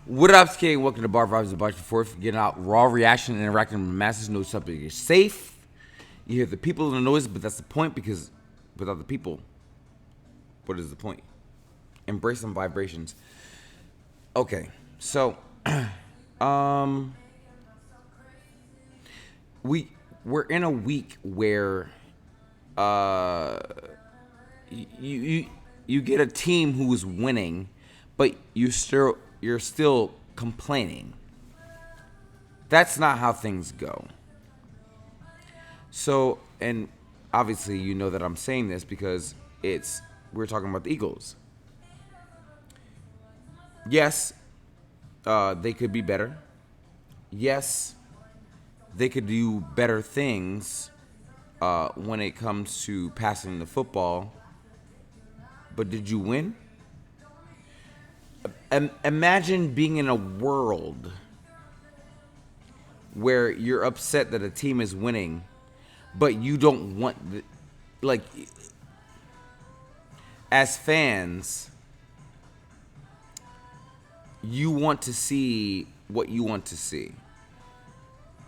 What up, Skate? Welcome to arVibesWithBIV. Getting out raw reaction and interacting with the masses. Know something is safe. You hear the people and the noise, but that's the point, because without the people, what is the point? Embrace some vibrations. Okay, so we're in a week where you get a team who's winning, but you're still complaining. That's not how things go. So, and obviously you know that I'm saying this because we're talking about the Eagles. Yes, they could be better. Yes, they could do better things when it comes to passing the football. But did you win? Imagine being in a world where you're upset that a team is winning, but you don't want, as fans, you want to see what you want to see.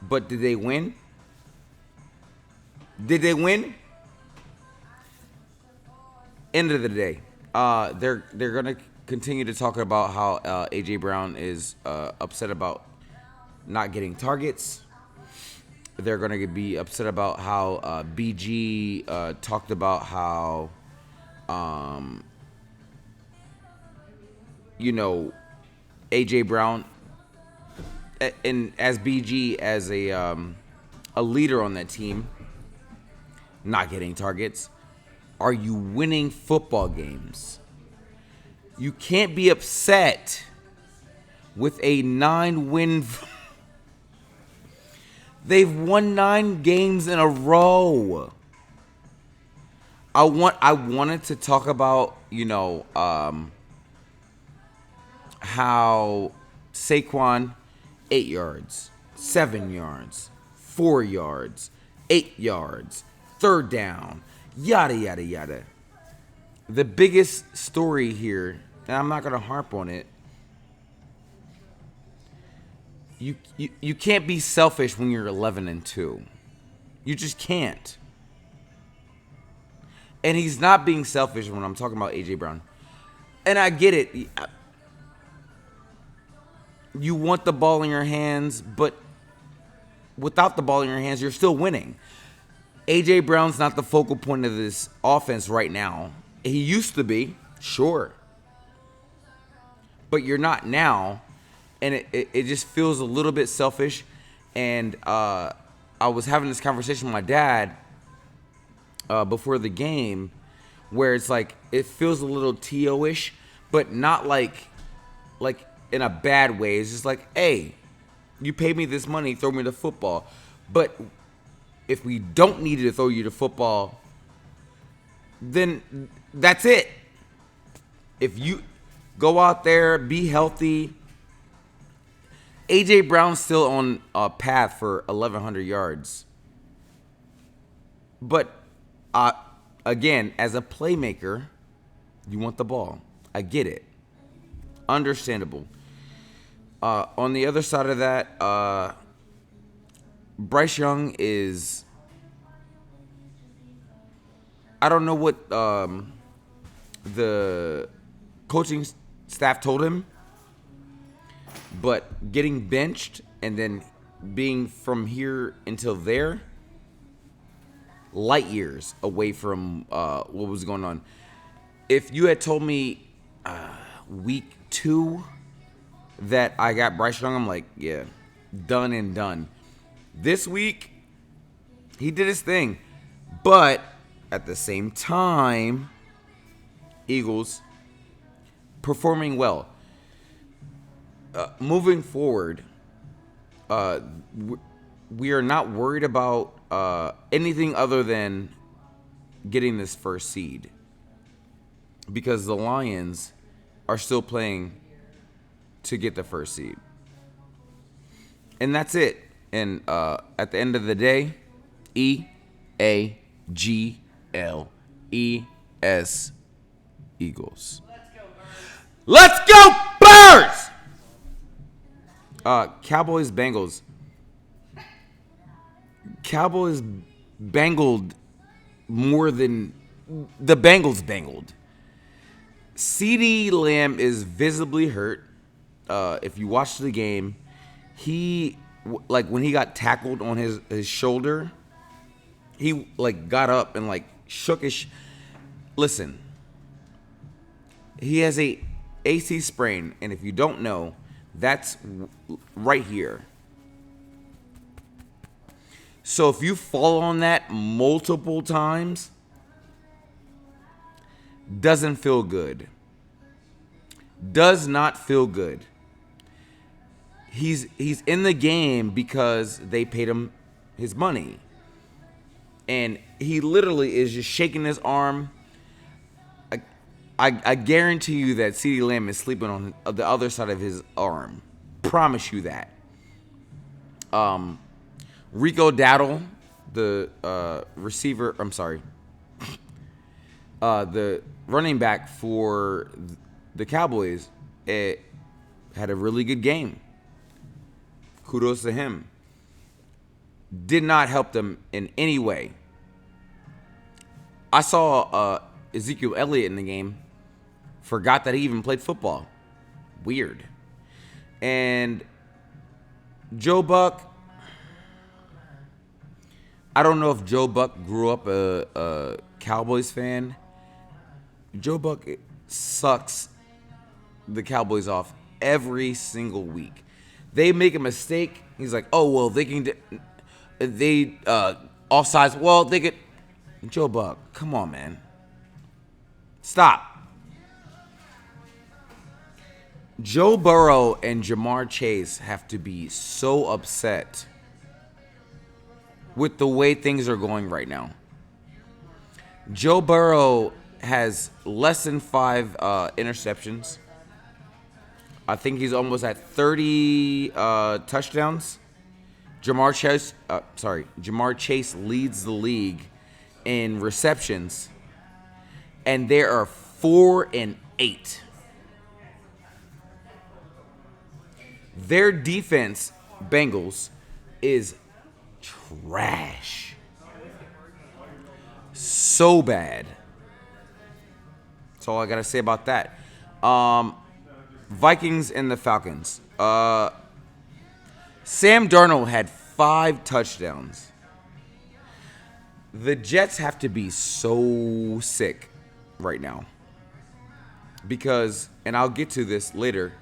But did they win? Did they win? End of the day, they're gonna continue to talk about how AJ Brown is upset about not getting targets. They're gonna be upset about how BG talked about how AJ Brown, and as BG as a leader on that team, not getting targets. Are you winning football games? You can't be upset with a 9-win. They've won 9 games in a row. I wanted to talk about, how Saquon 8 yards, 7 yards, 4 yards, 8 yards, third down, yada yada yada. The biggest story here, and I'm not gonna harp on it. You can't be selfish when you're 11-2. You just can't. And he's not being selfish when I'm talking about AJ Brown. And I get it. You want the ball in your hands, but without the ball in your hands, you're still winning. AJ Brown's not the focal point of this offense right now. He used to be, sure. But you're not now. And it just feels a little bit selfish. And I was having this conversation with my dad before the game, where it's like, it feels a little T.O.-ish, but not like in a bad way. It's just like, hey, you paid me this money, throw me the football. But if we don't need to throw you the football, then that's it. If you go out there, be healthy. AJ Brown's still on a path for 1,100 yards. But again, as a playmaker, you want the ball. I get it. Understandable. On the other side of that, Bryce Young is, I don't know what the coaching staff told him, but getting benched and then being from here until there, light years away from what was going on. If you had told me week 2 that I got Bryce Young, I'm like, yeah, done and done. This week, he did his thing. But at the same time, Eagles performing well. Moving forward, we are not worried about anything other than getting this first seed, because the Lions are still playing to get the first seed. And that's it. And at the end of the day, EAGLES. Let's go, Birds! Cowboys Bengals. Cowboys bangled more than the Bengals bangled. CeeDee Lamb is visibly hurt. If you watch the game, he like when he got tackled on his shoulder, he like got up and like shook his. Listen, he has a AC sprain, and if you don't know, that's right here. So if you fall on that multiple times, doesn't feel good. Does not feel good. He's in the game because they paid him his money. And he literally is just shaking his arm. I guarantee you that CeeDee Lamb is sleeping on the other side of his arm. Promise you that. Rico Dowdle, the receiver, the running back for the Cowboys, had a really good game. Kudos to him. Did not help them in any way. I saw Ezekiel Elliott in the game. Forgot that he even played football. Weird. And Joe Buck. I don't know if Joe Buck grew up a Cowboys fan. Joe Buck sucks the Cowboys off every single week. They make a mistake. He's like, oh, well, they can... offsides. Well, they could... Joe Buck, come on, man. Stop. Joe Burrow and Jamar Chase have to be so upset with the way things are going right now. Joe Burrow has less than 5 interceptions. I think he's almost at 30 touchdowns. Jamar Chase leads the league in receptions, and there are 4 and 8. Their defense, Bengals, is trash. So bad. That's all I gotta say about that. Vikings and the Falcons. Sam Darnold had 5 touchdowns. The Jets have to be so sick right now. Because, and I'll get to this later,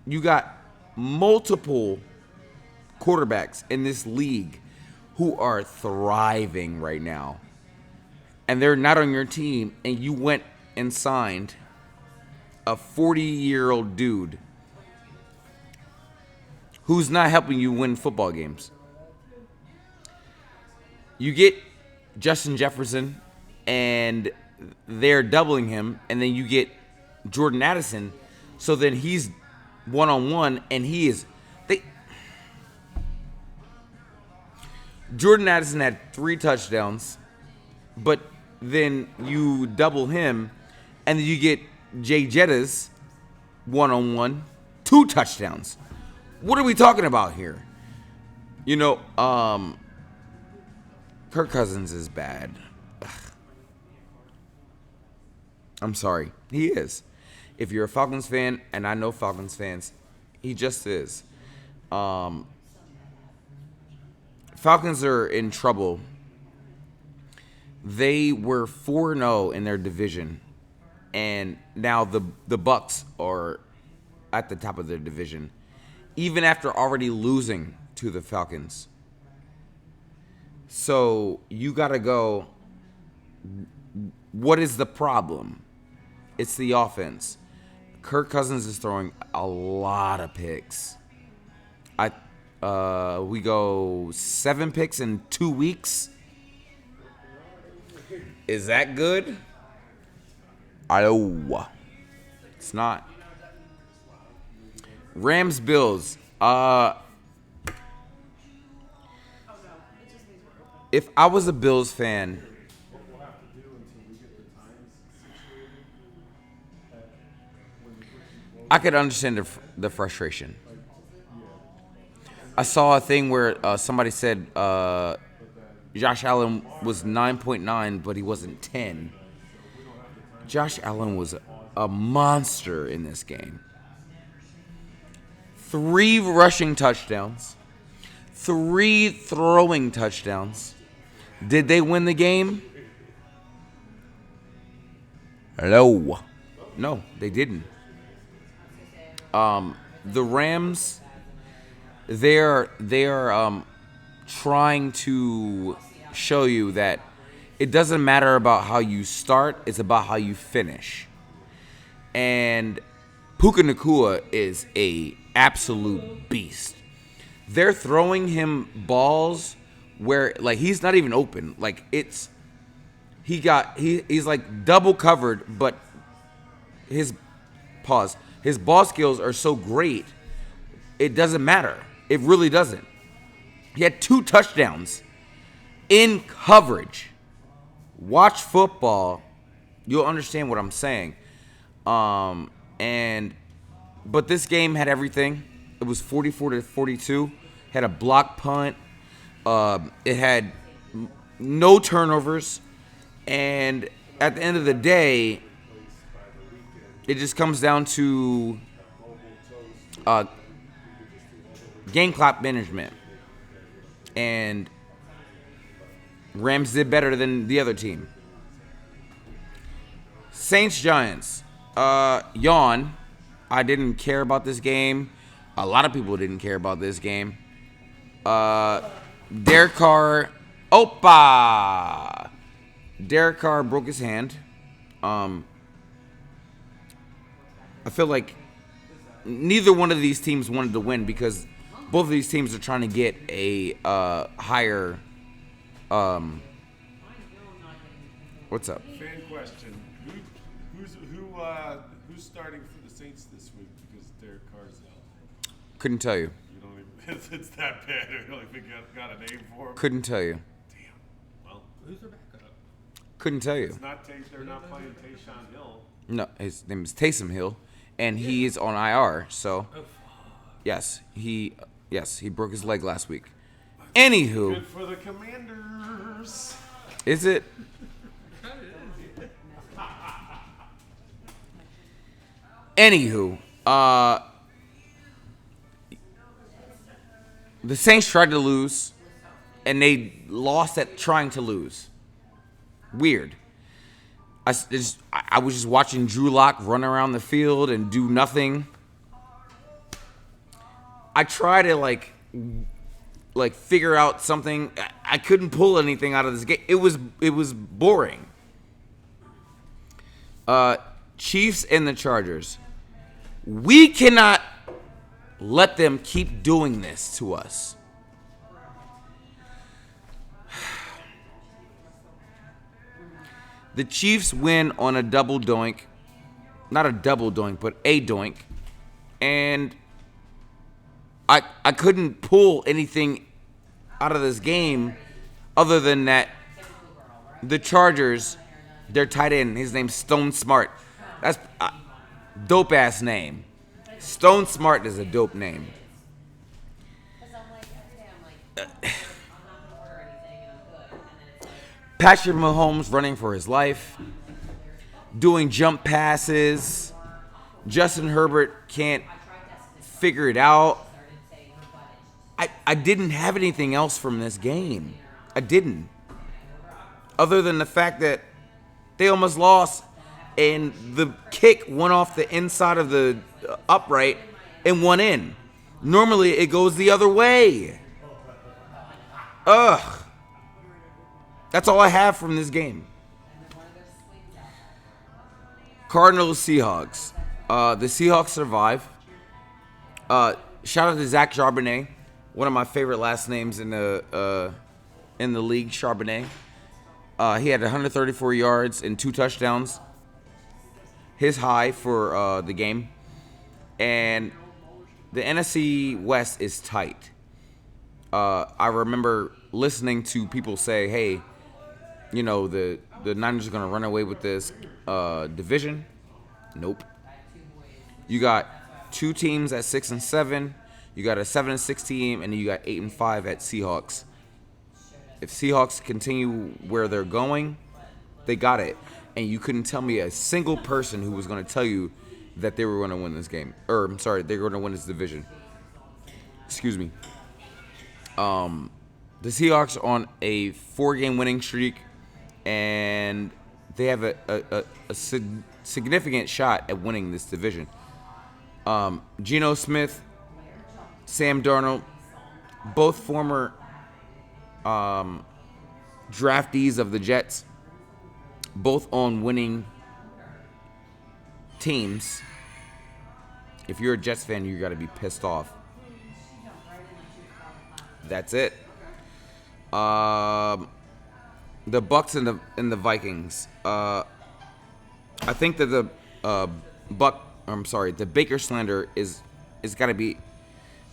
you got multiple quarterbacks in this league who are thriving right now. And they're not on your team, and you went and signed a 40-year-old dude who's not helping you win football games. You get Justin Jefferson, and they're doubling him, and then you get Jordan Addison, so then he's one-on-one, and he is... Jordan Addison had 3 touchdowns, but then you double him, and then you get Jay Jettas one-on-one, 2 touchdowns. What are we talking about here? You know, Kirk Cousins is bad. Ugh. I'm sorry. He is. If you're a Falcons fan, and I know Falcons fans, he just is. Falcons are in trouble. They were 4-0 in their division, and now the Bucks are at the top of their division, even after already losing to the Falcons. So you got to go, what is the problem? It's the offense. Kirk Cousins is throwing a lot of picks. We go 7 picks in 2 weeks. Is that good? I know. It's not. Rams Bills. If I was a Bills fan, I could understand the frustration. I saw a thing where somebody said Josh Allen was 9.9, but he wasn't 10. Josh Allen was a monster in this game. 3 rushing touchdowns, 3 throwing touchdowns. Did they win the game? No. No, they didn't. The Rams, they're trying to show you that it doesn't matter about how you start, it's about how you finish. And Puka Nacua is a absolute beast. They're throwing him balls where like he's not even open. Like he's like double covered, but his ball skills are so great, it doesn't matter. It really doesn't. He had 2 touchdowns in coverage. Watch football, you'll understand what I'm saying. But this game had everything. It was 44-42. Had a block punt. It had no turnovers, and at the end of the day, it just comes down to game clock management. And Rams did better than the other team. Saints Giants. Yawn. I didn't care about this game. A lot of people didn't care about this game. Derek Carr. Derek Carr broke his hand. I feel like neither one of these teams wanted to win because both of these teams are trying to get a higher. What's up? Fan question: Who's starting for the Saints this week because Derek Carr's out? Couldn't tell you. You don't even. It's that bad. I don't even got a name for him. Couldn't tell you. Damn. Well, who's their backup? Couldn't tell you. It's not. They're not playing Taysom Hill. No, his name is Taysom Hill, and he's on IR. So, yes, he broke his leg last week. Anywho, Good for the Commanders. is it? Anywho, the Saints tried to lose, and they lost at trying to lose. Weird. I was just watching Drew Lock run around the field and do nothing. I tried to like figure out something. I couldn't pull anything out of this game. It was boring. Chiefs and the Chargers. We cannot let them keep doing this to us. The Chiefs win on a double doink. Not a double doink, but a doink. And I couldn't pull anything out of this game other than that the Chargers, their tight end, his name's Stone Smart. That's a dope-ass name. Stone Smart is a dope name. Patrick Mahomes running for his life, doing jump passes. Justin Herbert can't figure it out. I didn't have anything else from this game. I didn't. Other than the fact that they almost lost and the kick went off the inside of the upright and went in. Normally it goes the other way. Ugh. That's all I have from this game. Cardinals Seahawks. The Seahawks survive. Shout out to Zach Charbonnet, one of my favorite last names in the league. Charbonnet. He had 134 yards and 2 touchdowns. His high for the game. And the NFC West is tight. I remember listening to people say, hey, you know, the Niners are going to run away with this division. Nope. You got 2 teams at 6 and 7, You got a 7-6 team, and then you got 8-5 at Seahawks. If Seahawks continue where they're going, they got it. And you couldn't tell me a single person who was going to tell you that they were going to win this game. Or, I'm sorry, they were going to win this division. Excuse me. The Seahawks are on a 4-game winning streak, and they have a significant shot at winning this division. Geno Smith, Sam Darnold, both former draftees of the Jets, both on winning teams. If you're a Jets fan, you got to be pissed off. That's it. The Bucks and the Vikings. I think that the Baker slander is got to be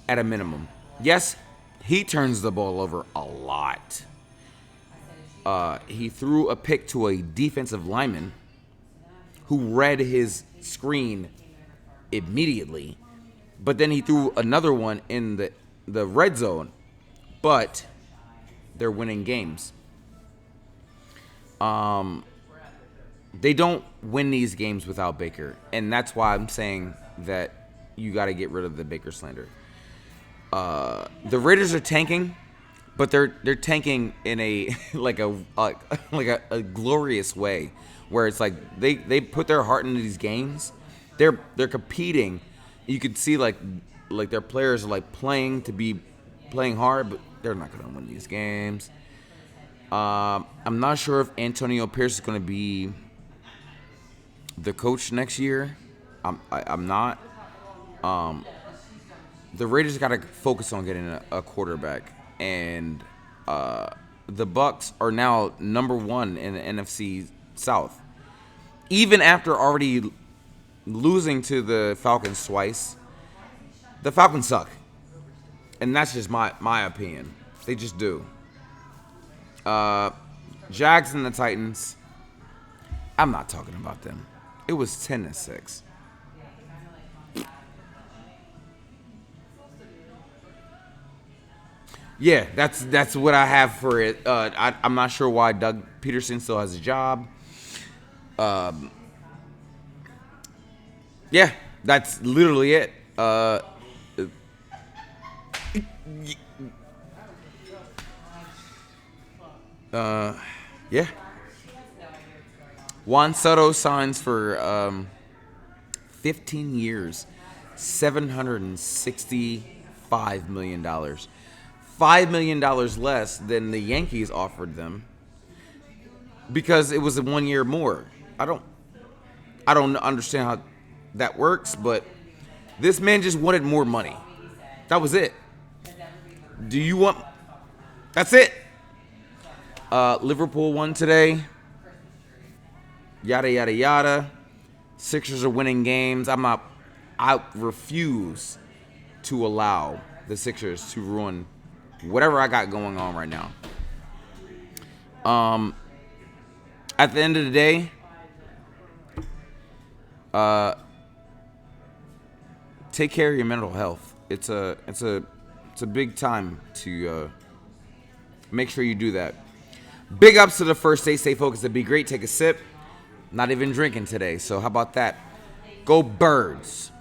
at a minimum. Yes, he turns the ball over a lot. He threw a pick to a defensive lineman who read his screen immediately, but then he threw another one in the red zone. But they're winning games. They don't win these games without Baker, and that's why I'm saying that you got to get rid of the Baker slander. The Raiders are tanking, but they're tanking in a like a glorious way, where it's like they put their heart into these games. They're competing. You can see like their players are like playing hard, but they're not going to win these games. I'm not sure if Antonio Pierce is going to be the coach next year. I'm not. The Raiders got to focus on getting a quarterback, and the Bucks are now number 1 in the NFC South, even after already losing to the Falcons twice. The Falcons suck. And that's just my opinion. They just do. Jags and the Titans. I'm not talking about them. It was 10-6. Yeah, that's what I have for it. I'm not sure why Doug Peterson still has a job. Yeah, that's literally it. Yeah. Juan Soto signs for 15 years, $765 million. $5 million less than the Yankees offered them because it was a 1 year more. I don't understand how that works, but this man just wanted more money. That was it. Do you want... That's it. Liverpool won today. Yada, yada, yada. Sixers are winning games. I refuse to allow the Sixers to ruin whatever I got going on right now. At the end of the day, take care of your mental health. It's a big time to make sure you do that. Big ups to the first day. Stay focused and be great. Take a sip. Not even drinking today, so how about that? Go Birds.